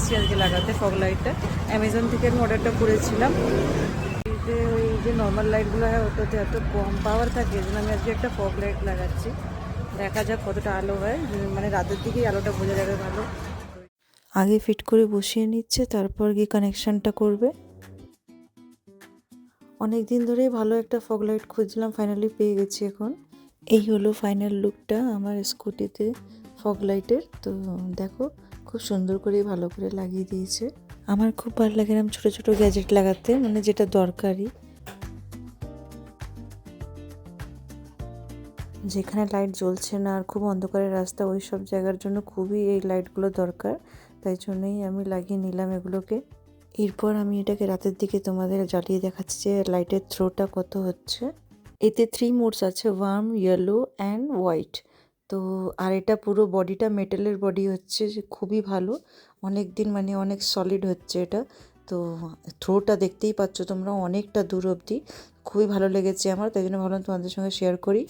এসেছি আজকে লাগাতে ফগ লাইটটা। অ্যামাজন থেকে আমি অর্ডারটা করেছিলাম। ওই যে নর্মাল লাইটগুলো হয় ওটাতে এত কম পাওয়ার থাকে, এই জন্য আমি আজকে একটা ফগ লাইট লাগাচ্ছি। দেখা যাক কতটা আলো হয়, মানে রাতের দিকেই আলোটা বোঝা যাবে ভালো। আগে ফিট করে বসিয়ে নিচ্ছে, তারপর গিয়ে কানেকশানটা করবে। অনেক দিন ধরেই ভালো একটা ফগ লাইট খুঁজছিলাম, ফাইনালি পেয়ে গেছি এখন। এই হলো ফাইনাল লুকটা আমার স্কুটিতে ফগ লাইটের। তো দেখো খুব সুন্দর করে ভালো করে লাগিয়ে দিয়েছে। আমার খুব ভালো লাগে এরকম ছোটো ছোটো গ্যাজেট লাগাতে, মানে যেটা দরকারি। যেখানে লাইট জ্বলছে না আর খুব অন্ধকারের রাস্তা, ওই সব জায়গার জন্য খুবই এই লাইটগুলো দরকার। তাই জন্যই আমি লাগিয়ে নিলাম এগুলোকে। এরপর আমি এটাকে রাতের দিকে তোমাদের জ্বালিয়ে দেখাচ্ছি যে লাইটের থ্রোটা কত হচ্ছে। এতে 3 মোডস আছে, ওয়ার্ম, ইয়েলো অ্যান্ড হোয়াইট। তো আর এটা পুরো বডিটা মেটালের বডি হচ্ছে, যে খুবই ভালো। অনেক দিন মানে অনেক সলিড হচ্ছে এটা। তো থ্রোটা দেখতেই পাচ্ছ তোমরা, অনেকটা দূর অবধি। খুবই ভালো লেগেছে আমার, তাই জন্য ভাবলাম তোমাদের সঙ্গে শেয়ার করি।